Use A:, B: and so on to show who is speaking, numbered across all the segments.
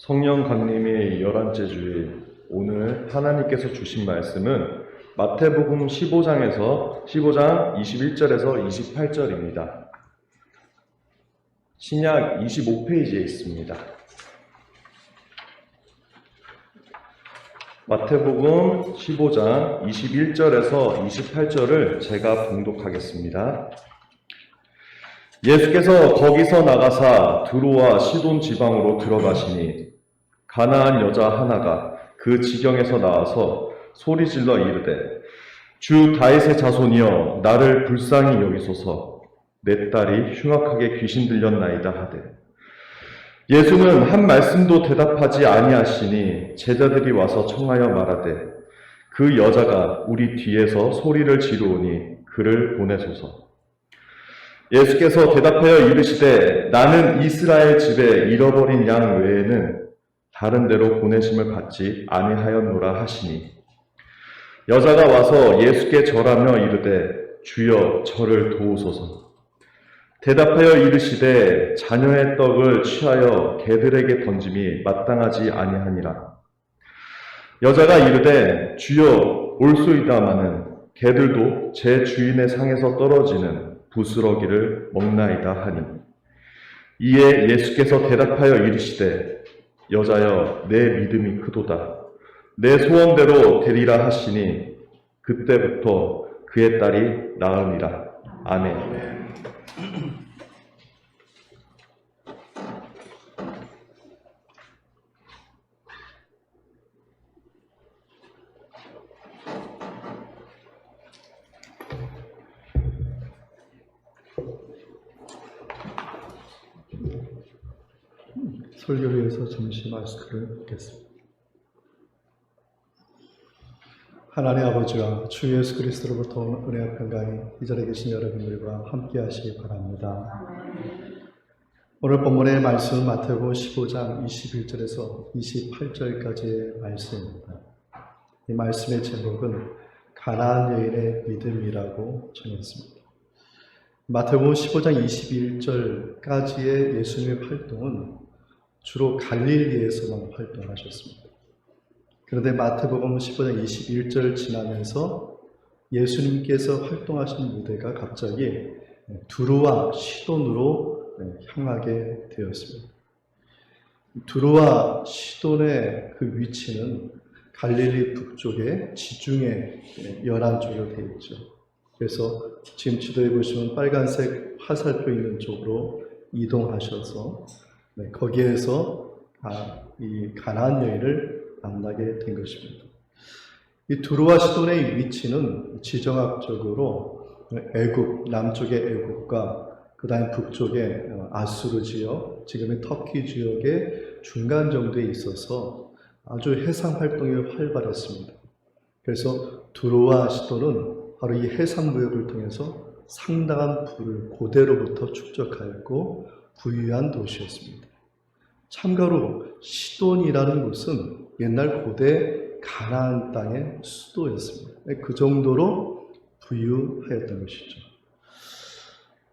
A: 성령 강림의 11째 주일, 오늘 하나님께서 주신 말씀은 마태복음 15장 21절에서 28절입니다. 신약 25페이지에 있습니다. 마태복음 15장 21절에서 28절을 제가 봉독하겠습니다. 예수께서 거기서 나가사 두로와 시돈 지방으로 들어가시니 가나안 여자 하나가 그 지경에서 나와서 소리질러 이르되 주 다윗의 자손이여 나를 불쌍히 여기소서 내 딸이 흉악하게 귀신 들렸나이다 하되 예수는 한 말씀도 대답하지 아니하시니 제자들이 와서 청하여 말하되 그 여자가 우리 뒤에서 소리를 지르오니 그를 보내소서. 예수께서 대답하여 이르시되 나는 이스라엘 집에 잃어버린 양 외에는 다른 데로 보내심을 받지 아니하였노라 하시니 여자가 와서 예수께 절하며 이르되 주여 저를 도우소서. 대답하여 이르시되 자녀의 떡을 취하여 개들에게 던짐이 마땅하지 아니하니라. 여자가 이르되 주여 올소이다마는 개들도 제 주인의 상에서 떨어지는 부스러기를 먹나이다 하니 이에 예수께서 대답하여 이르시되 여자여 내 믿음이 크도다 내 소원대로 되리라 하시니 그때부터 그의 딸이 나으니라. 아멘.
B: 설교를 위해서 잠시 마스크를 벗겠습니다. 하나님 아버지와 주 예수 그리스도로부터 온 은혜와 평강이 이 자리에 계신 여러분들과 함께 하시기 바랍니다. 오늘 본문의 말씀은 마태복음 15장 21절에서 28절까지의 말씀입니다. 이 말씀의 제목은 가나안 여인의 믿음이라고 정했습니다. 마태복음 15장 21절까지의 예수님의 활동은 주로 갈릴리에서만 활동하셨습니다. 그런데 마태복음 15장 21절 지나면서 예수님께서 활동하신 무대가 갑자기 두로와 시돈으로 향하게 되었습니다. 두로와 시돈의 그 위치는 갈릴리 북쪽의 지중해 연안 쪽으로 되어 있죠. 그래서 지금 지도에 보시면 빨간색 화살표 있는 쪽으로 이동하셔서 거기에서 이 가나안 여인을 만나게 된 것입니다. 이 두로와 시돈의 위치는 지정학적으로 애굽, 남쪽의 애굽과 그 다음 북쪽의 아수르 지역, 지금의 터키 지역의 중간 정도에 있어서 아주 해상 활동이 활발했습니다. 그래서 두로와 시돈은 바로 이 해상 무역을 통해서 상당한 부를 고대로부터 축적하였고 부유한 도시였습니다. 참고로 시돈이라는 곳은 옛날 고대 가나안 땅의 수도였습니다. 그 정도로 부유하였던 것이죠.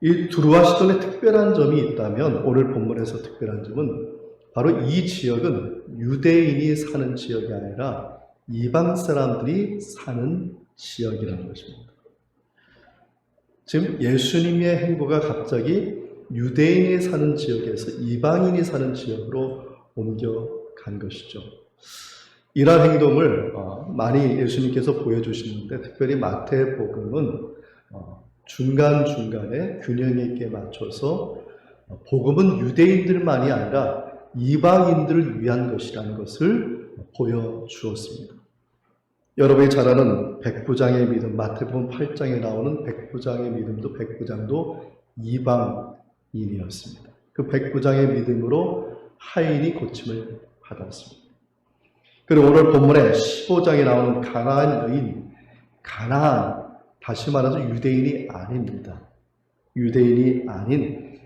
B: 이 두로와 시돈의 특별한 점이 있다면 오늘 본문에서 특별한 점은 바로 이 지역은 유대인이 사는 지역이 아니라 이방 사람들이 사는 지역이라는 것입니다. 지금 예수님의 행보가 갑자기 유대인이 사는 지역에서 이방인이 사는 지역으로 옮겨간 것이죠. 이러한 행동을 많이 예수님께서 보여주시는데 특별히 마태복음은 중간중간에 균형 있게 맞춰서 복음은 유대인들만이 아니라 이방인들을 위한 것이라는 것을 보여주었습니다. 여러분이 잘 아는 백부장의 믿음, 마태복음 8장에 나오는 백부장의 믿음도 백부장도 이방인이었습니다. 그 백부장의 믿음으로 하인이 고침을 받았습니다. 그리고 오늘 본문에 15장에 나오는 가나안 여인, 가나안, 다시 말해서 유대인이 아닙니다. 유대인이 아닌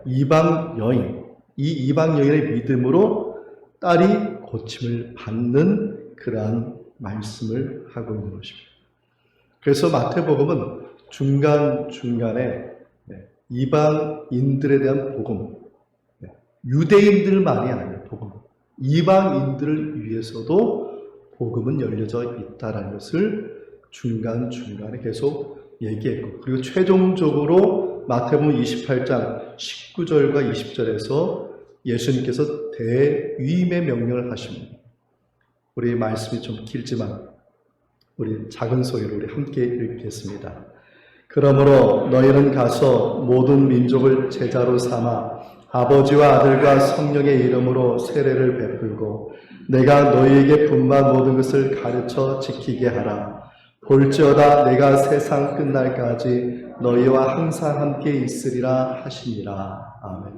B: 이방 여인, 이 이방 여인의 믿음으로 딸이 고침을 받는 그러한 말씀을 하고 있는 것입니다. 그래서 마태복음은 중간중간에 이방인들에 대한 복음, 유대인들만이 아니라 복음, 이방인들을 위해서도 복음은 열려져 있다는 것을 중간중간에 계속 얘기했고, 그리고 최종적으로 마태복음 28장 19절과 20절에서 예수님께서 대위임의 명령을 하십니다. 우리 말씀이 좀 길지만 우리 작은 소리로 우리 함께 읽겠습니다. 그러므로 너희는 가서 모든 민족을 제자로 삼아 아버지와 아들과 성령의 이름으로 세례를 베풀고 내가 너희에게 분부한 모든 것을 가르쳐 지키게 하라. 볼지어다 내가 세상 끝날까지 너희와 항상 함께 있으리라 하시니라. 아멘.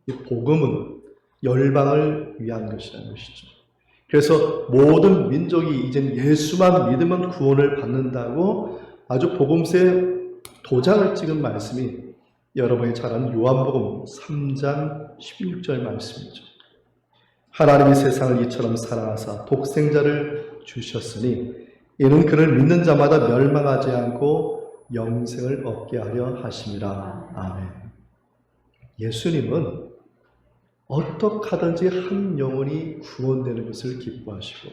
B: 이 복음은 열방을 위한 것이라는 것이죠. 그래서 모든 민족이 이제 예수만 믿으면 구원을 받는다고 아주 복음서에 도장을 찍은 말씀이 여러분이 잘 아는 요한복음 3장 16절 말씀이죠. 하나님이 세상을 이처럼 사랑하사 독생자를 주셨으니 이는 그를 믿는 자마다 멸망하지 않고 영생을 얻게 하려 하심이라. 아멘. 예수님은 어떻게 하든지 한 영혼이 구원되는 것을 기뻐하시고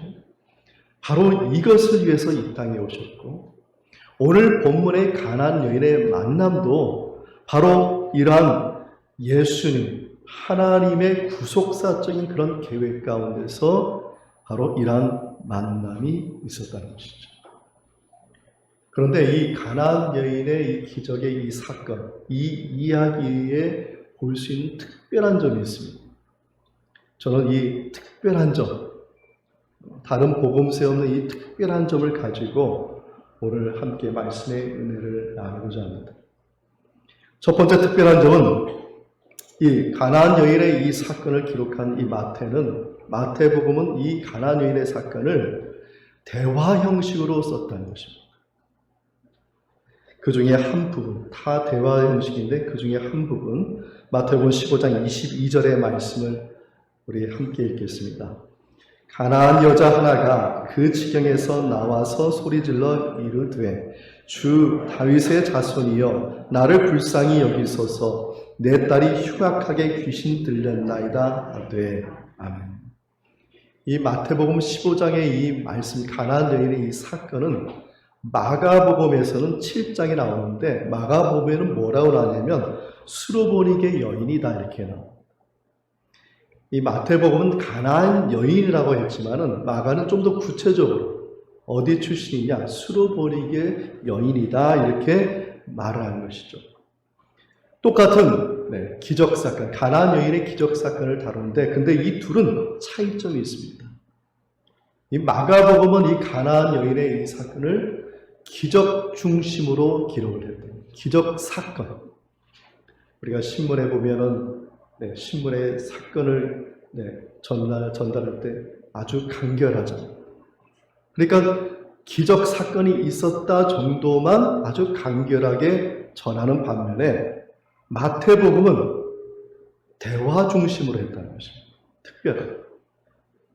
B: 바로 이것을 위해서 이 땅에 오셨고, 오늘 본문의 가나안 여인의 만남도 바로 이러한 예수님 하나님의 구속사적인 그런 계획 가운데서 바로 이러한 만남이 있었다는 것이죠. 그런데 이 가나안 여인의 이 기적의 이 사건, 이 이야기에 볼 수 있는 특별한 점이 있습니다. 저는 이 특별한 점, 다른 복음서에 없는 이 특별한 점을 가지고 오늘 함께 말씀의 은혜를 나누고자 합니다. 첫 번째 특별한 점은 이 가나안 여인의 이 사건을 기록한 이 마태복음은 이 가나안 여인의 사건을 대화 형식으로 썼다는 것입니다. 그 중에 한 부분, 다 대화 형식인데 그 중에 한 부분, 마태복음 15장 22절의 말씀을 우리 함께 읽겠습니다. 가나안 여자 하나가 그 지경에서 나와서 소리질러 이르되 주 다윗의 자손이여 나를 불쌍히 여기소서 내 딸이 흉악하게 귀신 들렸나이다 하되. 아멘. 이 마태복음 15장의 이 말씀, 가나안 여인의 이 사건은 마가복음에서는 7장에 나오는데 마가복음에는 뭐라고 나냐면 수르보니게 여인이다 이렇게 나옵니다. 이 마태복음은 가나안 여인이라고 했지만은 마가는 좀 더 구체적으로 어디 출신이냐, 수르보니게 여인이다 이렇게 말을 하는 것이죠. 똑같은 기적 사건, 가나안 여인의 기적 사건을 다루는데 근데 이 둘은 차이점이 있습니다. 이 마가복음은 이 가나안 여인의 이 사건을 기적 중심으로 기록을 했다. 기적 사건. 우리가 신문에 보면은 신문의 사건을 전달할 때 아주 간결하죠. 그러니까 기적 사건이 있었다 정도만 아주 간결하게 전하는 반면에 마태복음은 대화 중심으로 했다는 것입니다. 특별하게.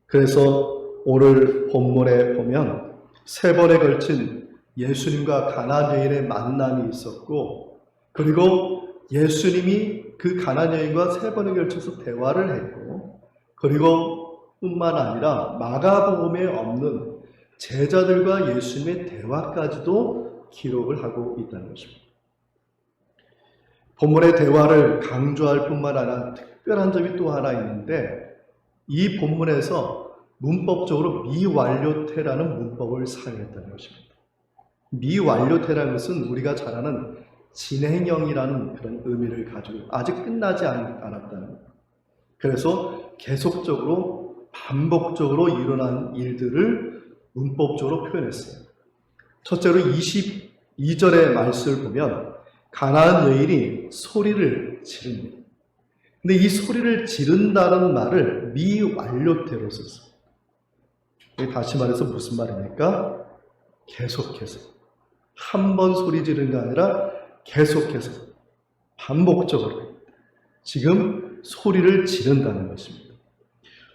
B: 그래서 오늘 본문에 보면 3번에 걸친 예수님과 가나안 여인의 만남이 있었고, 그리고 예수님이 그 가나안 여인과 3번에 걸쳐서 대화를 했고, 그리고 뿐만 아니라 마가복음에 없는 제자들과 예수님의 대화까지도 기록을 하고 있다는 것입니다. 본문의 대화를 강조할 뿐만 아니라 특별한 점이 또 하나 있는데, 이 본문에서 문법적으로 미완료태라는 문법을 사용했다는 것입니다. 미완료태라는 것은 우리가 잘 아는 진행형이라는 그런 의미를 가지고 아직 끝나지 않았다는. 그래서 계속적으로 반복적으로 일어난 일들을 문법적으로 표현했어요. 첫째로 22절의 말씀을 보면 가나안 여인이 소리를 지릅니다. 근데 이 소리를 지른다는 말을 미완료태로 썼어요. 다시 말해서 무슨 말입니까? 계속해서. 한 번 소리 지르는 게 아니라 계속해서 반복적으로 지금 소리를 지른다는 것입니다.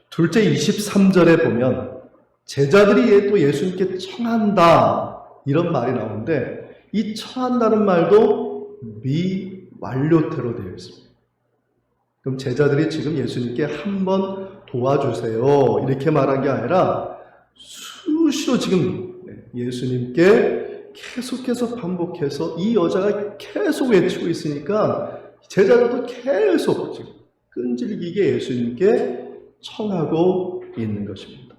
B: 둘째 23절에 보면 제자들이 또 예수님께 청한다 이런 말이 나오는데 이 청한다는 말도 미완료태로 되어 있습니다. 그럼 제자들이 지금 예수님께 한 번 도와주세요. 이렇게 말한 게 아니라 수시로 지금 예수님께 계속해서 반복해서 이 여자가 계속 외치고 있으니까 제자들도 계속 지금 끈질기게 예수님께 청하고 있는 것입니다.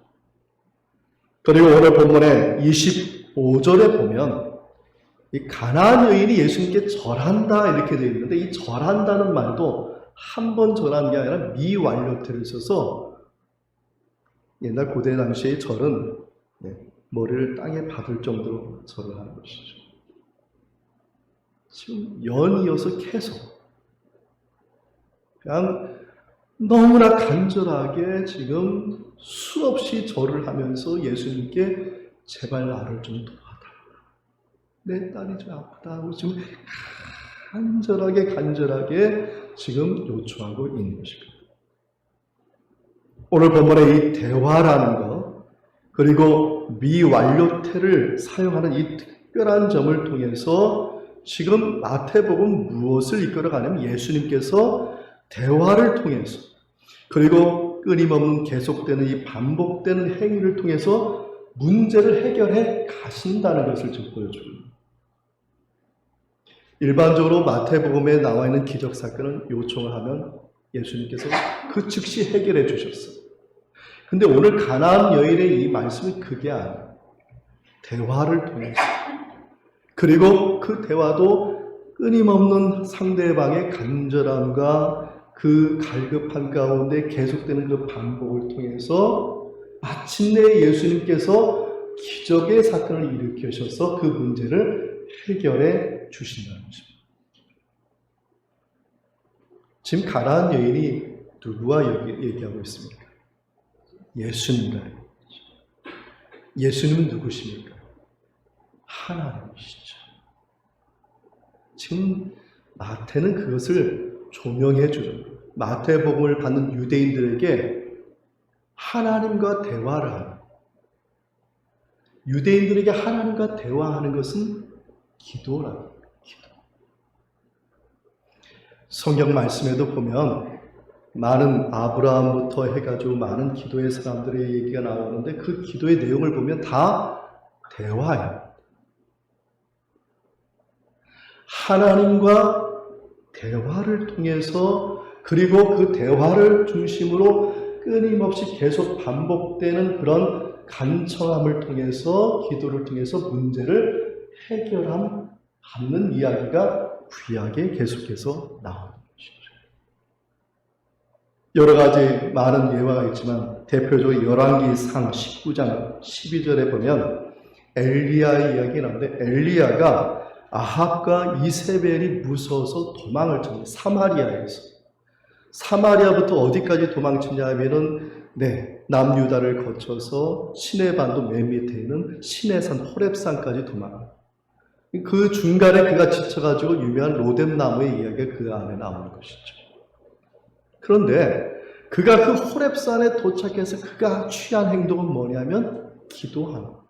B: 그리고 오늘 본문의 25절에 보면 이 가나안 여인이 예수님께 절한다 이렇게 되어 있는데 이 절한다는 말도 한 번 절한 게 아니라 미완료태를 써서 옛날 고대 당시의 절은 머리를 땅에 박을 정도로 절을 하는 것이죠. 지금 연이어서 계속 그냥 너무나 간절하게 지금 수없이 절을 하면서 예수님께 제발 나를 좀 도와달라. 내 딸이 좀 아프다 하고 지금 간절하게 지금 요청하고 있는 것입니다. 오늘 본문의 이 대화라는 것 그리고 미완료태를 사용하는 이 특별한 점을 통해서 지금 마태복음 무엇을 이끌어가냐면 예수님께서 대화를 통해서 그리고 끊임없는 계속되는 이 반복되는 행위를 통해서 문제를 해결해 가신다는 것을 지금 보여줍니다. 일반적으로 마태복음에 나와 있는 기적사건은 요청을 하면 예수님께서 그 즉시 해결해 주셨어요. 근데 오늘 가나안 여인의 이 말씀은 그게 아니에요. 대화를 통해서 그리고 그 대화도 끊임없는 상대방의 간절함과 그 갈급한 가운데 계속되는 그 반복을 통해서 마침내 예수님께서 기적의 사건을 일으키셔서 그 문제를 해결해 주신다는 것입니다. 지금 가나안 여인이 누구와 얘기하고 있습니까? 예수님과. 예수님은 누구십니까? 하나님이시죠. 지금 마태는 그것을 조명해 주는 거예요. 마태복음을 받는 유대인들에게 하나님과 대화를 하는 유대인들에게 하나님과 대화하는 것은 기도라는 거예요. 기도. 성경 말씀에도 보면 많은 아브라함부터 해가지고 많은 기도의 사람들의 얘기가 나오는데 그 기도의 내용을 보면 다 대화예요. 하나님과 대화를 통해서 그리고 그 대화를 중심으로 끊임없이 계속 반복되는 그런 간청함을 통해서 기도를 통해서 문제를 해결하는 이야기가 구약에 계속해서 나옵니다. 여러 가지 많은 예화가 있지만 대표적으로 열왕기상 19장 12절에 보면 엘리야의 이야기가 나오는데 엘리야가 아합과 이세벨이 무서워서 도망을 쳤는데 사마리아에서 사마리아부터 어디까지 도망치냐 하면은 남유다를 거쳐서 시내반도 맨 밑에 있는 시내산 호렙산까지 도망합니다. 그 중간에 그가 지쳐가지고 유명한 로뎀나무의 이야기가 그 안에 나오는 것이죠. 그런데 그가 그 호렙산에 도착해서 그가 취한 행동은 뭐냐면 기도하는 거예요.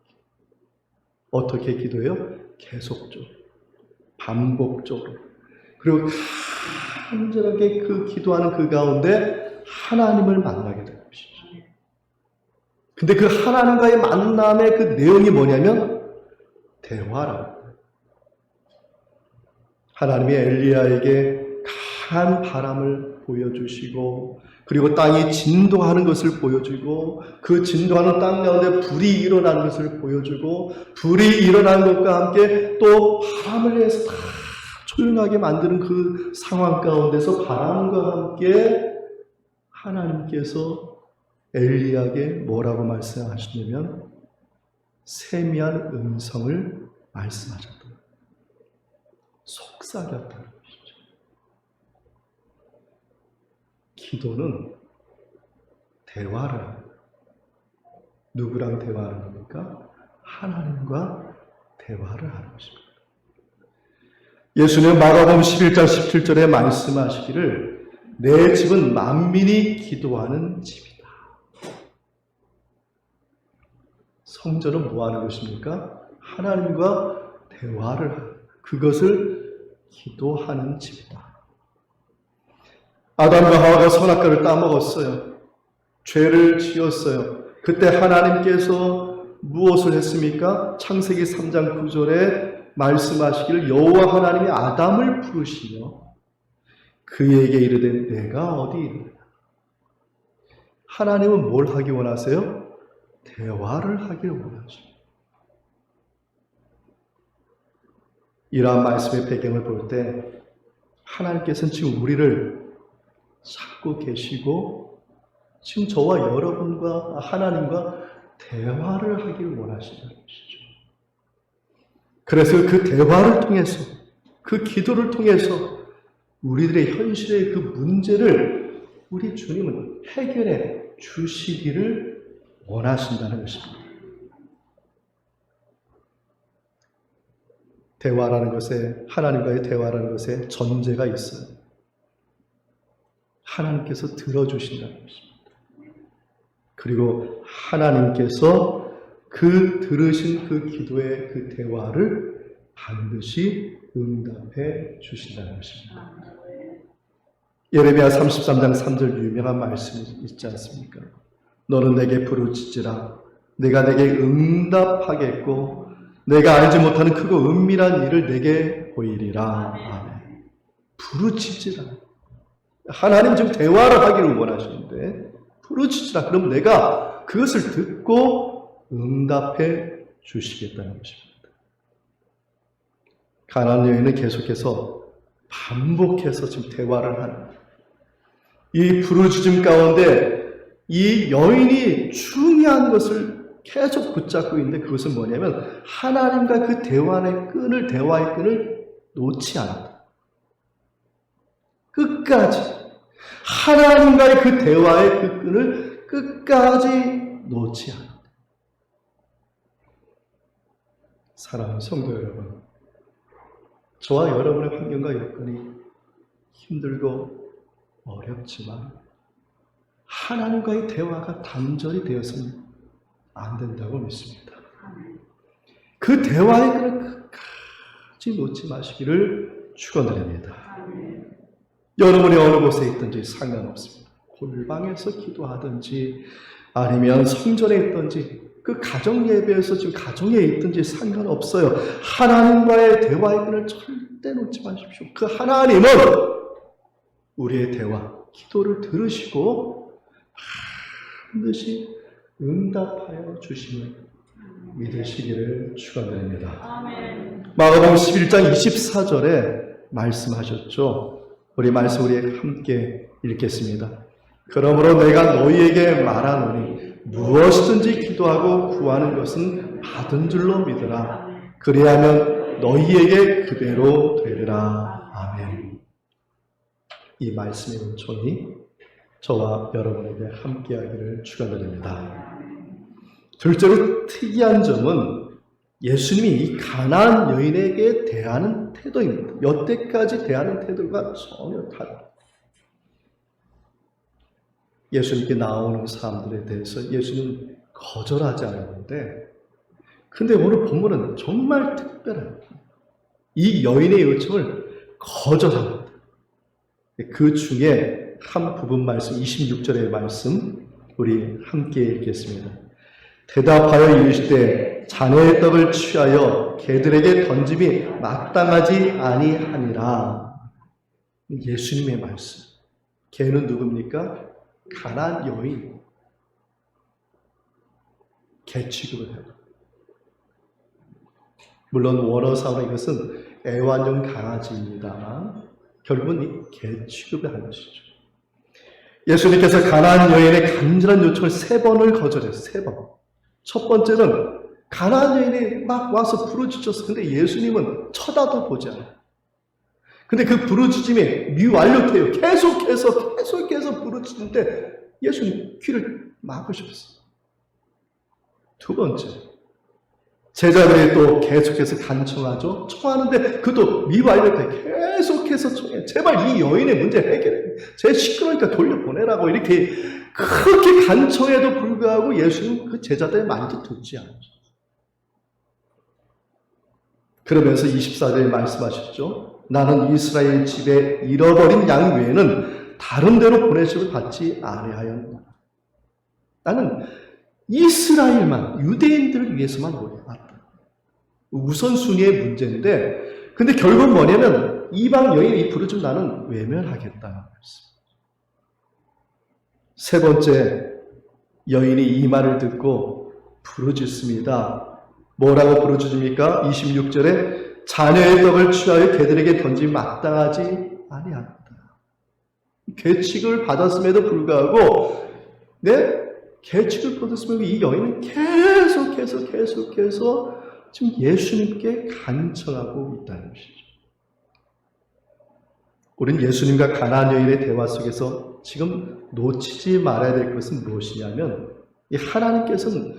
B: 어떻게 기도해요? 계속적으로, 반복적으로. 그리고 간절하게 그 기도하는 그 가운데 하나님을 만나게 되는 것이죠. 근데 그 하나님과의 만남의 그 내용이 뭐냐면 대화라는 거예요. 하나님이 엘리야에게 강한 바람을 보여주시고 그리고 땅이 진동하는 것을 보여주고 그 진동하는 땅 가운데 불이 일어나는 것을 보여주고 불이 일어나는 것과 함께 또 바람을 내서 다 조용하게 만드는 그 상황 가운데서 바람과 함께 하나님께서 엘리야에게 뭐라고 말씀하시냐면 세미한 음성을 말씀하셨다. 속삭였다는 것이죠. 기도는 대화를 합니다. 누구랑 대화하는 겁니까? 하나님과 대화를 하는 것입니다. 예수님은 마가복음 11장 17절에 말씀하시기를 내 집은 만민이 기도하는 집이다. 성전은 뭐 하는 것입니까? 하나님과 대화를 하는 그것을 기도하는 집이다. 아담과 하와가 선악과를 따먹었어요. 죄를 지었어요. 그때 하나님께서 무엇을 했습니까? 창세기 3장 9절에 말씀하시기를 여호와 하나님이 아담을 부르시며 그에게 이르되 내가 어디 있느냐. 하나님은 뭘 하기 원하세요? 대화를 하길 원하십니다. 이러한 말씀의 배경을 볼 때 하나님께서는 지금 우리를 찾고 계시고 지금 저와 여러분과 하나님과 대화를 하길 원하시는 것이죠. 그래서 그 대화를 통해서 그 기도를 통해서 우리들의 현실의 그 문제를 우리 주님은 해결해 주시기를 원하신다는 것입니다. 대화라는 것에, 하나님과의 대화라는 것에 전제가 있어요. 하나님께서 들어주신다는 것입니다. 그리고 하나님께서 그 들으신 그 기도의 그 대화를 반드시 응답해 주신다는 것입니다. 예레미야 33장 3절 유명한 말씀이 있지 않습니까? 너는 내게 부르짖으라. 내가 내게 응답하겠고 내가 알지 못하는 크고 은밀한 일을 내게 보이리라. 아멘. 부르짖으라. 하나님 지금 대화를 하기를 원하시는데 부르짖으라. 그럼 내가 그것을 듣고 응답해 주시겠다는 것입니다. 가나안 여인은 계속해서 반복해서 지금 대화를 하는 이 부르짖음 가운데 이 여인이 중요한 것을 계속 붙잡고 있는데 그것은 뭐냐면 하나님과 그 대화의 끈을 놓지 않는다. 끝까지 하나님과의 그 대화의 그 끈을 끝까지 놓지 않는다. 사랑하는 성도 여러분, 저와 여러분의 환경과 여건이 힘들고 어렵지만 하나님과의 대화가 단절이 되어서는 안 된다고 믿습니다. 그 대화의 끈을 끝까지 놓지 마시기를 축원드립니다. 여러분이 어느 곳에 있든지 상관없습니다. 골방에서 기도하든지 아니면 성전에 있든지 그 가정 예배에서 지금 가정에 있든지 상관없어요. 하나님과의 대화의 끈을 절대 놓지 마십시오. 그 하나님은 우리의 대화, 기도를 들으시고 반드시 응답하여 주심을 믿으시기를 축원드립니다. 마가복음 11장 24절에 말씀하셨죠. 우리 말씀 우리 함께 읽겠습니다. 그러므로 내가 너희에게 말하노니 무엇이든지 기도하고 구하는 것은 받은 줄로 믿으라. 그리하면 너희에게 그대로 되리라. 아멘. 이 말씀의 은총이 저와 여러분에게 함께하기를 축원드립니다. 둘째로 특이한 점은 예수님이 이 가나안 여인에게 대하는 태도입니다. 여태까지 대하는 태도가 전혀 다릅니다. 예수님께 나오는 사람들에 대해서 예수님은 거절하지 않았는데 근데 오늘 본문은 정말 특별합니다. 이 여인의 요청을 거절합니다. 그 중에 한 부분 말씀 26절의 말씀 우리 함께 읽겠습니다. 대답하여 이르시되 자네의 떡을 취하여 개들에게 던짐이 마땅하지 아니하니라. 예수님의 말씀. 개는 누굽니까? 가나안 여인. 개 취급을 해요. 물론 원어상으로 이것은 애완용 강아지입니다만 결국은 이 개 취급을 하는 것이죠. 예수님께서 가나안 여인의 간절한 요청을 3번을 거절했어요. 3번. 첫 번째는 가나안 여인이 막 와서 부르짖었어. 근데 예수님은 쳐다도 보지 않아요. 근데 그 부르짖음이 미완료돼요. 계속해서 부르짖는데 예수님 귀를 막으셨어요. 두 번째, 제자들이 또 계속해서 간청하죠. 청하는데 그것도 미완료돼. 계속해서 청해. 제발 이 여인의 문제 해결해. 제 시끄러우니까 돌려보내라고 이렇게 그렇게 간청해도 불구하고 예수님은 그 제자들의 말도 듣지 않으셨어요. 그러면서 24절에 말씀하셨죠. 나는 이스라엘 집에 잃어버린 양 외에는 다른 데로 보내심을 받지 아니하였노라. 나는 이스라엘만, 유대인들을 위해서만 왔다. 우선순위의 문제인데, 근데 결국 뭐냐면 이방 여인이 부르짖으면 나는 외면하겠다는 말씀. 세 번째, 여인이 이 말을 듣고 부르짖습니다. 뭐라고 부르짖습니까? 26절에 자녀의 떡을 취하여 개들에게 던지 마땅하지 아니하다. 계칙을 받았음에도 불구하고, 계칙을 받았음에도 이 여인은 계속해서 지금 예수님께 간청하고 있다는 것이죠. 우리는 예수님과 가나안 여인의 대화 속에서 지금 놓치지 말아야 될 것은 무엇이냐면, 이 하나님께서는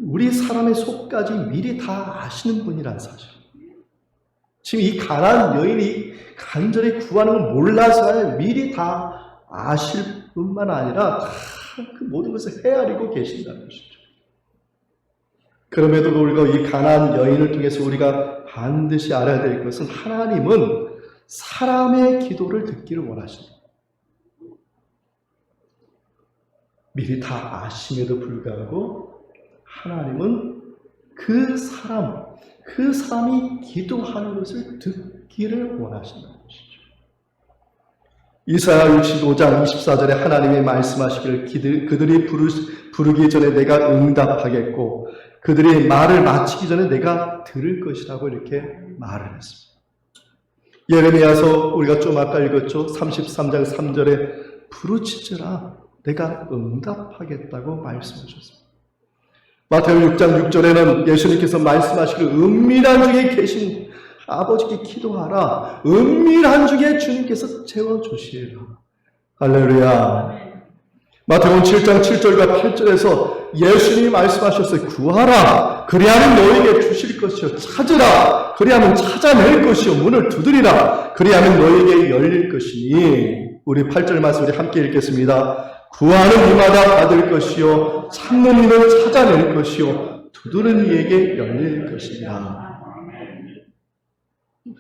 B: 우리 사람의 속까지 미리 다 아시는 분이라는 사실. 지금 이 가나안 여인이 간절히 구하는 걸 몰라서 미리 다 아실 뿐만 아니라 다 그 모든 것을 헤아리고 계신다는 것이죠. 그럼에도 불구하고 이 가나안 여인을 통해서 우리가 반드시 알아야 될 것은 하나님은 사람의 기도를 듣기를 원하신다. 미리 다 아심에도 불구하고 하나님은 그 사람이 기도하는 것을 듣기를 원하신다는 것이죠. 이사야 65장 24절에 하나님이 말씀하시기를 그들이 부르기 전에 내가 응답하겠고 그들이 말을 마치기 전에 내가 들을 것이라고 이렇게 말을 했습니다. 예레미야서 우리가 좀 아까 읽었죠. 33장 3절에 부르짖으라 내가 응답하겠다고 말씀하셨습니다. 마태복음 6장 6절에는 예수님께서 말씀하시기를 은밀한 중에 계신 아버지께 기도하라. 은밀한 중에 주님께서 채워주시리라. 할렐루야. 마태복음 7장 7절과 8절에서 예수님이 말씀하셨어요. 구하라. 그리하면 너에게 주실 것이요. 찾으라. 그리하면 찾아낼 것이요. 문을 두드리라. 그리하면 너에게 열릴 것이니. 우리 8절 말씀 우리 함께 읽겠습니다. 구하는 이마다 받을 것이요. 찾는 이는 찾아낼 것이요. 두드리는 이에게 열릴 것이라.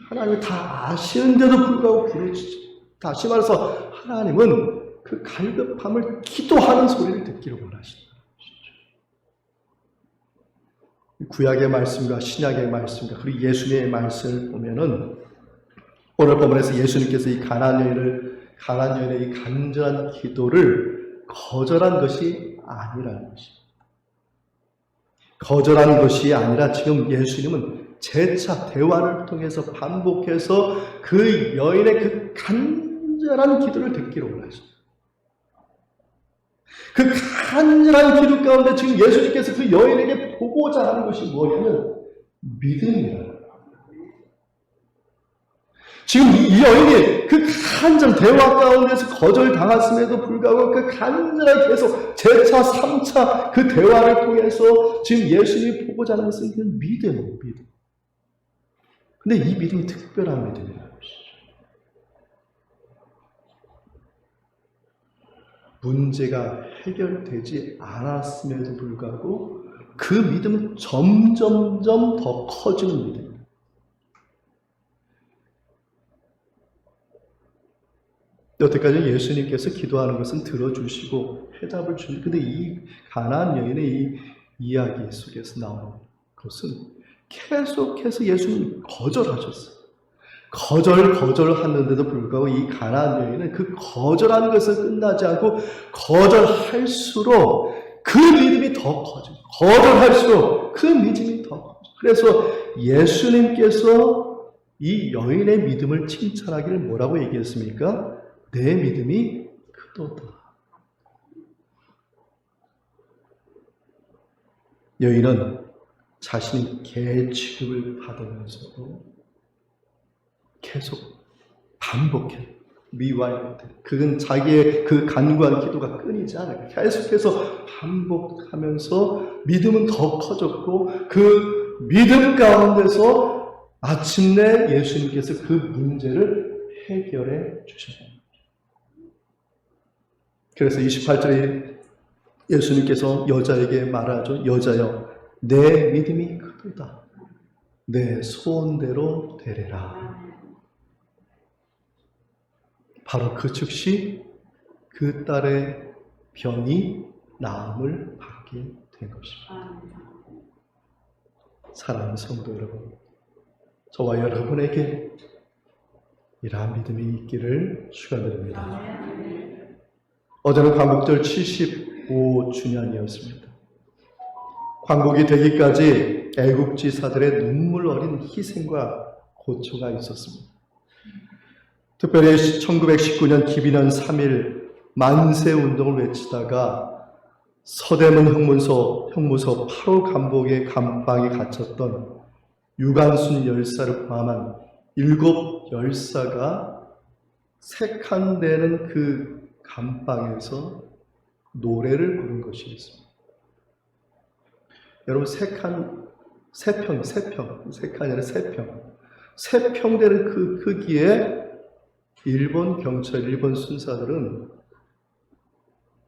B: 하나님이 다 아시는데도 불구하고 부르짖죠. 다시 말해서 하나님은 그 갈급함을 기도하는 소리를 듣기를 원하신다. 구약의 말씀과 신약의 말씀과 그리고 예수님의 말씀을 보면은 오늘 본문에서 예수님께서 이 가나안 여인의 이 간절한 기도를 거절한 것이 아니라는 것입니다. 거절한 것이 아니라 지금 예수님은 재차 대화를 통해서 반복해서 그 여인의 그 간절한 기도를 듣기를 원하십니다. 그 간절한 기도 가운데 지금 예수님께서 그 여인에게 보고자 하는 것이 뭐냐면 믿음이라는 거예요. 지금 이 여인이 그 간절 대화 가운데서 거절당했음에도 불구하고 그 간절하게 계속 재차 3차 그 대화를 통해서 지금 예수님이 보고자 하는 것은 그 믿음. 근데 이 믿음이 특별한 믿음이라는 것이죠. 문제가 해결되지 않았음에도 불구하고 그 믿음은 점점점 더 커지는 믿음입니다. 여태까지 예수님께서 기도하는 것은 들어주시고 해답을 주시고, 근데 이 가나안 여인의 이 이야기 속에서 나오는 것은 계속해서 예수님 거절하셨어요. 거절하는데도 불구하고 이 가나안 여인은 그 거절하는 것을 끝나지 않고 거절할수록 그 믿음이 더 커져요. 거절할수록 그 믿음이 더 커져요. 그래서 예수님께서 이 여인의 믿음을 칭찬하기를 뭐라고 얘기했습니까? 내 믿음이 크도다. 여인은 자신이 개 취급을 받으면서도 계속 반복해. 미워할 때. 그건 자기의 그 간구한 기도가 끊이지 않아요. 계속해서 반복하면서 믿음은 더 커졌고 그 믿음 가운데서 마침내 예수님께서 그 문제를 해결해 주셨습니다. 그래서 28절에 예수님께서 여자에게 말하죠. 여자여, 내 믿음이 크도다. 내 소원대로 되리라. 바로 그 즉시 그 딸의 병이 나음을 받게 된 것입니다. 사랑하는 성도 여러분, 저와 여러분에게 이러한 믿음이 있기를 축원드립니다. 어제는 광복절 75주년이었습니다. 광복이 되기까지 애국지사들의 눈물 어린 희생과 고초가 있었습니다. 특별히 1919년 기비년 3일 만세운동을 외치다가 서대문 형무소 8호 감복의 감방에 갇혔던 유관순 열사를 포함한 7 열사가 색한되는 그 감방에서 노래를 부른 것이 있습니다. 여러분, 세칸이 아니라 세평 되는 그 크기에 일본 경찰, 일본 순사들은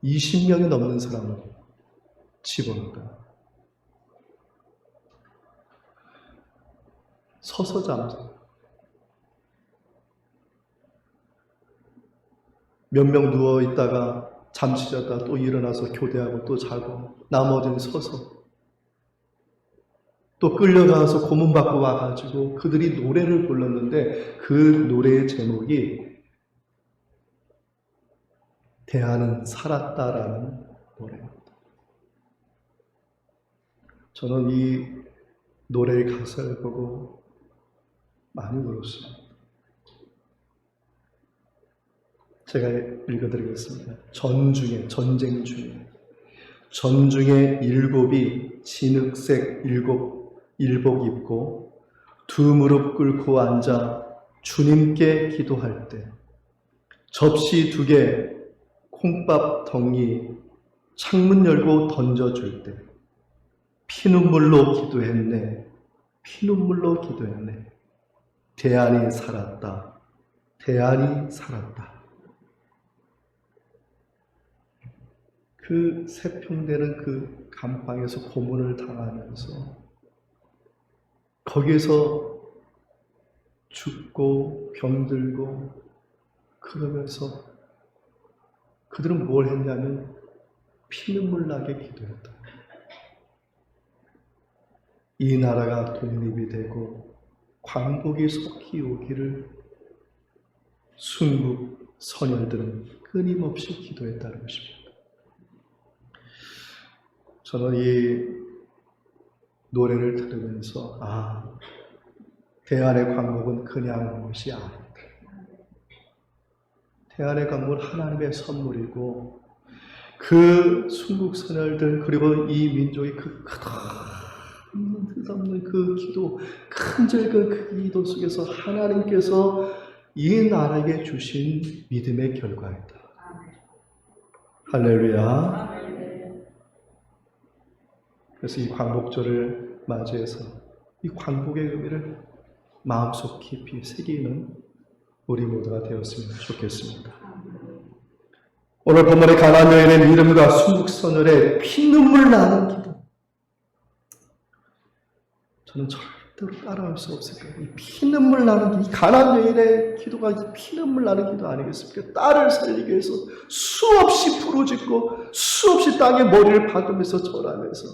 B: 20명이 넘는 사람을 집어넣다. 서서 잠자. 몇 명 누워 있다가 잠시 자다 또 일어나서 교대하고 또 자고, 나머지는 서서 또 끌려가서 고문받고 와가지고 그들이 노래를 불렀는데 그 노래의 제목이 대안은 살았다라는 노래입니다. 저는 이 노래의 가사를 보고 많이 울었습니다. 제가 읽어드리겠습니다. 전쟁 중에 일곱이 진흙색 일복 입고 두 무릎 꿇고 앉아 주님께 기도할 때, 접시 2개 콩밥 덩이 창문 열고 던져줄 때 피눈물로 기도했네. 대안이 살았다. 그 세평되는 그 감방에서 고문을 당하면서 거기에서 죽고 병들고 그러면서 그들은 뭘 했냐면 피눈물 나게 기도했다. 이 나라가 독립이 되고 광복이 속히 오기를 순국 선열들은 끊임없이 기도했다는 것입니다. 저는 이 노래를 들으면서 대안의 광복은 그냥 것이 아니다. 대안의 광복은 하나님의 선물이고 그 순국 선열들 그리고 이 민족의 그 끝없는 그 기도, 큰절근 그 기도 속에서 하나님께서 이 나라에게 주신 믿음의 결과이다. 할렐루야. 그래서 이 광복절을 맞이해서 이 광복의 의미를 마음속 깊이 새기는 우리 모두가 되었으면 좋겠습니다. 오늘 본문의 가나안 여인의 믿음과 순국선열의 피눈물 나는 기도, 저는 절대로 따라할 수 없을 거예요. 이 피눈물 나는 이 가나안 여인의 기도가 이 피눈물 나는 기도 아니겠습니까? 딸을 살리기 위해서 수없이 부르짖고 수없이 땅에 머리를 박으면서 절하면서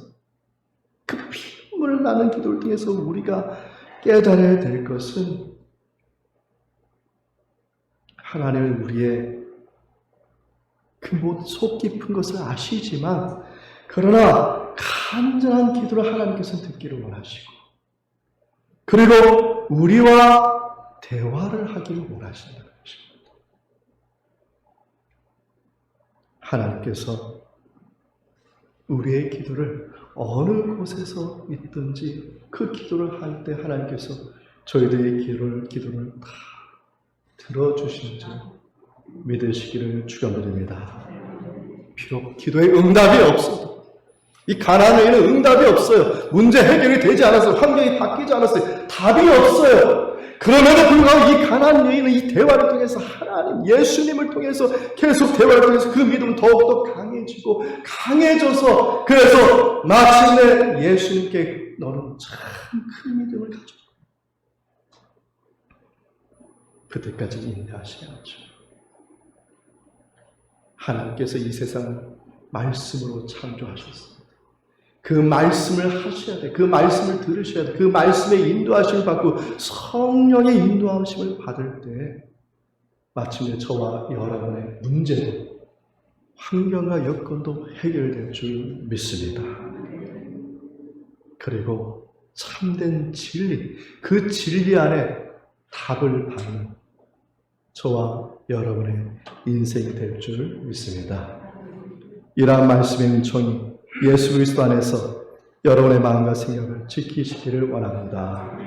B: 그 피눈물 나는 기도를 통해서 우리가 깨달아야 될 것은 하나님은 우리의 그 모든 속 깊은 것을 아시지만 그러나 간절한 기도를 하나님께서는 듣기를 원하시고 그리고 우리와 대화를 하기를 원하신다는 것입니다. 하나님께서 우리의 기도를 어느 곳에서 있든지 그 기도를 할 때 하나님께서 저희들의 기도를 다 들어주시는 줄 믿으시기를 축원드립니다. 비록 기도에 응답이 없어도 이 가나안 여인은 응답이 없어요. 문제 해결이 되지 않았어요. 환경이 바뀌지 않았어요. 답이 없어요. 그럼에도 불구하고 이 가나안 여인은 이 대화를 통해서 하나님, 예수님을 통해서 계속 대화를 통해서 그 믿음은 더욱더 강해지고 강해져서 그래서 마침내 예수님께 너는 참 큰 믿음을 가져. 그때까지 인내하셔야죠. 하나님께서 이 세상을 말씀으로 창조하셨습니다. 그 말씀을 하셔야 돼. 그 말씀을 들으셔야 돼. 그 말씀의 인도하심을 받고 성령의 인도하심을 받을 때 마침내 저와 여러분의 문제도 환경과 여건도 해결될 줄 믿습니다. 그리고 참된 진리, 그 진리 안에 답을 받는 저와 여러분의 인생이 될 줄 믿습니다. 이러한 말씀의 은총이 예수 그리스도 안에서 여러분의 마음과 생각을 지키시기를 원합니다.